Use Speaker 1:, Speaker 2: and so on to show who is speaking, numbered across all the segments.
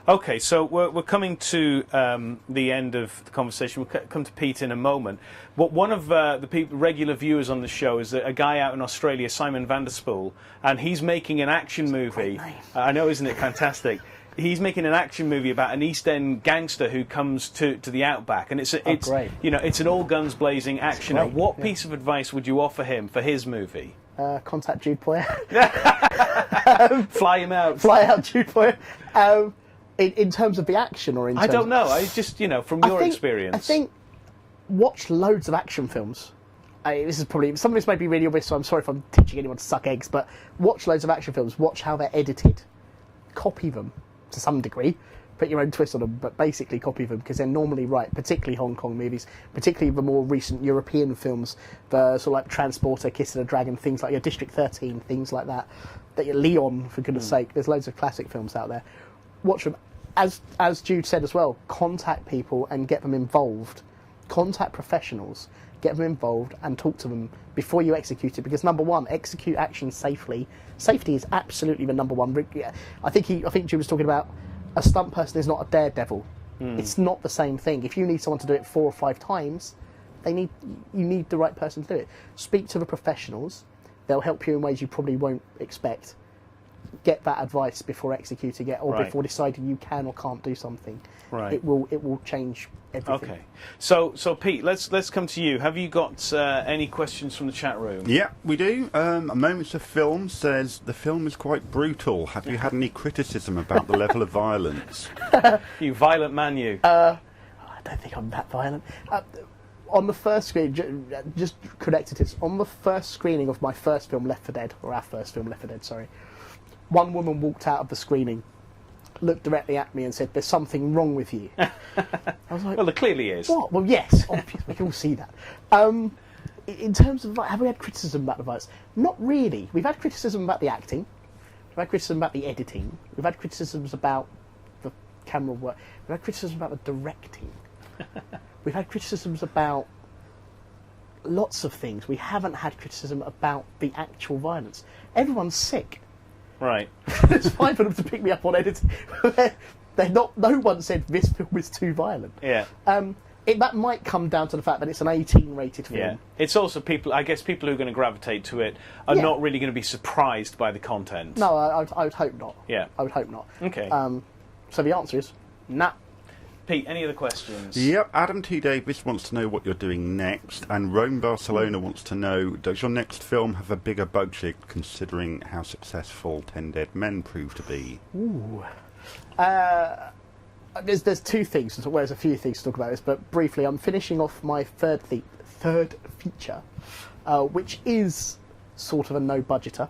Speaker 1: Okay, so we're coming to the end of the conversation. We'll come to Pete in a moment. One of the regular viewers on the show is a guy out in Australia, Simon Vanderspool, and he's making an action movie. I know, isn't it fantastic? He's making an action movie about an East End gangster who comes to the outback, and it's
Speaker 2: great.
Speaker 1: You know, it's an all guns blazing action. What piece of advice would you offer him for his movie?
Speaker 2: Contact Jude Boyer.
Speaker 1: Fly him out.
Speaker 2: Fly out, Jude Boyer. In terms of the action, or in terms
Speaker 1: I don't know. I just, from your experience.
Speaker 2: I think watch loads of action films. This is probably, some of this may be really obvious, so I'm sorry if I'm teaching anyone to suck eggs, but watch loads of action films. Watch how they're edited. Copy them to some degree. Put your own twist on them, but basically copy them, because they're normally right, particularly Hong Kong movies, particularly the more recent European films, the sort of like Transporter, Kiss of the Dragon, things like your District 13, things like that. Leon, for goodness sake, there's loads of classic films out there. Watch them. As Jude said as well, contact people and get them involved. Contact professionals, get them involved and talk to them before you execute it, because number one, execute action safely. Safety is absolutely the number one. I think Jude was talking about a stunt person is not a daredevil. It's not the same thing. If you need someone to do it 4 or 5 times, you need the right person to do it. Speak to the professionals. They'll help you in ways you probably won't expect. Get that advice before executing it, or before deciding you can or can't do something.
Speaker 1: Right.
Speaker 2: It will change everything.
Speaker 1: Okay. So Pete, let's come to you. Have you got any questions from the chat room?
Speaker 3: Yeah, we do. A Moments of Film says the film is quite brutal. Have you had any criticism about the level of violence?
Speaker 1: You violent man, you.
Speaker 2: I don't think I'm that violent. On the first screen, just connected to this, on the first screening of my first film, Left 4 Dead, or our first film, Left 4 Dead, sorry, one woman walked out of the screening, looked directly at me and said, "There's something wrong with you." I was like,
Speaker 1: well, there clearly is.
Speaker 2: What? Well, yes, obviously, we can all see that. In terms of, have we had criticism about the violence? Not really. We've had criticism about the acting. We've had criticism about the editing. We've had criticisms about the camera work. We've had criticism about the directing. We've had criticisms about lots of things. We haven't had criticism about the actual violence. Everyone's sick.
Speaker 1: Right.
Speaker 2: It's fine for them to pick me up on editing. No one said this film is too violent.
Speaker 1: Yeah.
Speaker 2: That might come down to the fact that it's an 18 rated film.
Speaker 1: Yeah. It's also people who are going to gravitate to it are not really going to be surprised by the content.
Speaker 2: No, I would hope not.
Speaker 1: Yeah.
Speaker 2: I would hope not.
Speaker 1: Okay.
Speaker 2: So the answer is nah.
Speaker 1: Pete, any other questions?
Speaker 3: Yep, Adam T. Davis wants to know what you're doing next, and Rome Barcelona wants to know, does your next film have a bigger budget, considering how successful 10 Dead Men proved to be?
Speaker 2: Ooh. There's 2 things, there's a few things to talk about this, but briefly, I'm finishing off my third feature, which is sort of a no-budgeter,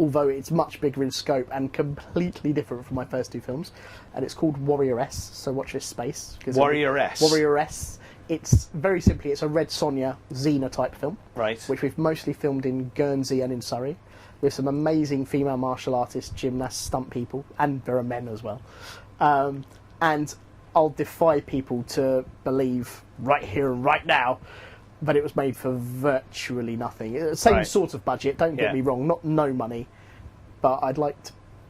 Speaker 2: although it's much bigger in scope and completely different from my first 2 films, and it's called Warrior-S, so watch this space.
Speaker 1: Warrior-S?
Speaker 2: Warrior-S. It's, very simply, it's a Red Sonja Xena type film,
Speaker 1: right,
Speaker 2: which we've mostly filmed in Guernsey and in Surrey, with some amazing female martial artists, gymnasts, stunt people, and there are men as well. And I'll defy people to believe right here and right now that it was made for virtually nothing. Same sort of budget, don't get me wrong, not no money, but I'd like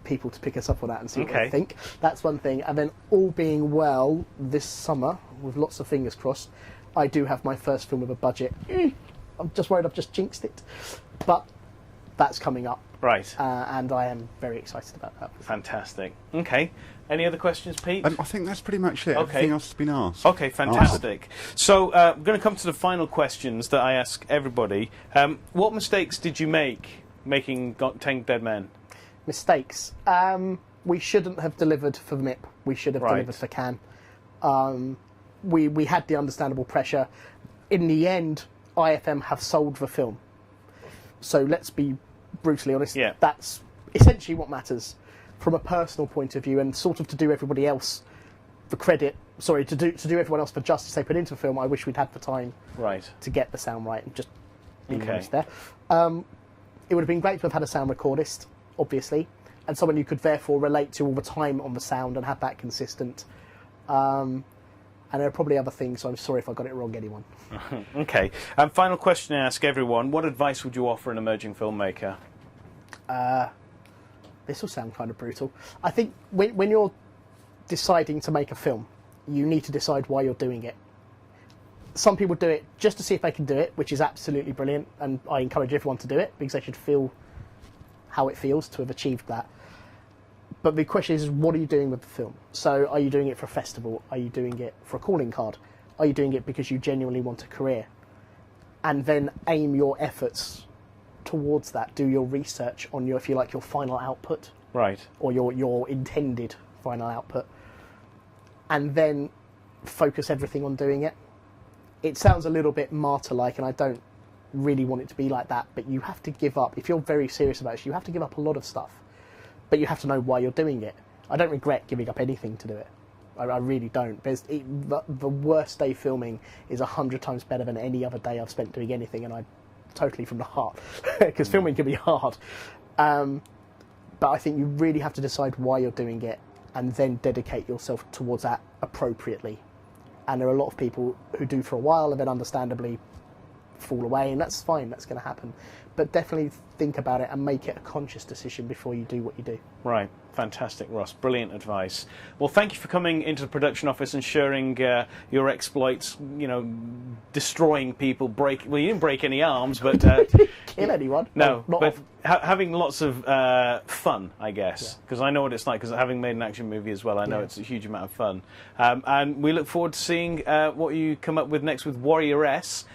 Speaker 2: people to pick us up on that and see what they think. That's one thing. And then, all being well, this summer, with lots of fingers crossed, I do have my first film with a budget. I'm just worried I've just jinxed it. But that's coming up.
Speaker 1: Right.
Speaker 2: And I am very excited about that.
Speaker 1: Fantastic. Okay. Any other questions, Pete?
Speaker 3: I think that's pretty much it.
Speaker 1: Okay.
Speaker 3: Everything else has been asked.
Speaker 1: Okay, fantastic. So, we're going to come to the final questions that I ask everybody. What mistakes did you make making 10 Dead Men?
Speaker 2: Mistakes. We shouldn't have delivered for MIP. We should have delivered for Cannes. We had the understandable pressure. In the end, IFM have sold the film. So let's be brutally honest.
Speaker 1: Yeah.
Speaker 2: That's essentially what matters from a personal point of view, and sort of to do everybody else the credit. Sorry, to do everyone else the justice they put into the film. I wish we'd had the time to get the sound right and just be honest there. It would have been great to have had a sound recordist, obviously, and someone you could therefore relate to all the time on the sound and have that consistent. And there are probably other things, so I'm sorry if I got it wrong, anyone.
Speaker 1: Okay. Final question I ask everyone. What advice would you offer an emerging filmmaker?
Speaker 2: this will sound kind of brutal. I think when you're deciding to make a film, you need to decide why you're doing it. Some people do it just to see if they can do it, which is absolutely brilliant, and I encourage everyone to do it because they should feel how it feels to have achieved that. But the question is, what are you doing with the film? So are you doing it for a festival? Are you doing it for a calling card? Are you doing it because you genuinely want a career? And then aim your efforts towards that. Do your research on your, if you like, your final output.
Speaker 1: Right.
Speaker 2: Or your intended final output. And then focus everything on doing it. It sounds a little bit martyr-like, and I don't really want it to be like that, but you have to give up. If you're very serious about it, you have to give up a lot of stuff. But you have to know why you're doing it. I don't regret giving up anything to do it. I really don't. The worst day filming is 100 times better than any other day I've spent doing anything, and I totally from the heart, because filming can be hard. But I think you really have to decide why you're doing it, and then dedicate yourself towards that appropriately. And there are a lot of people who do for a while and then understandably fall away, and that's fine, that's going to happen. But definitely think about it and make it a conscious decision before you do what you do.
Speaker 1: Right. Fantastic, Ross. Brilliant advice. Well, thank you for coming into the production office and sharing your exploits, you know, destroying people, well, you didn't break any arms, but...
Speaker 2: kill anyone.
Speaker 1: No,
Speaker 2: not
Speaker 1: but having lots of fun, I guess, because I know what it's like, because having made an action movie as well, I know it's a huge amount of fun. And we look forward to seeing what you come up with next with Warrior S.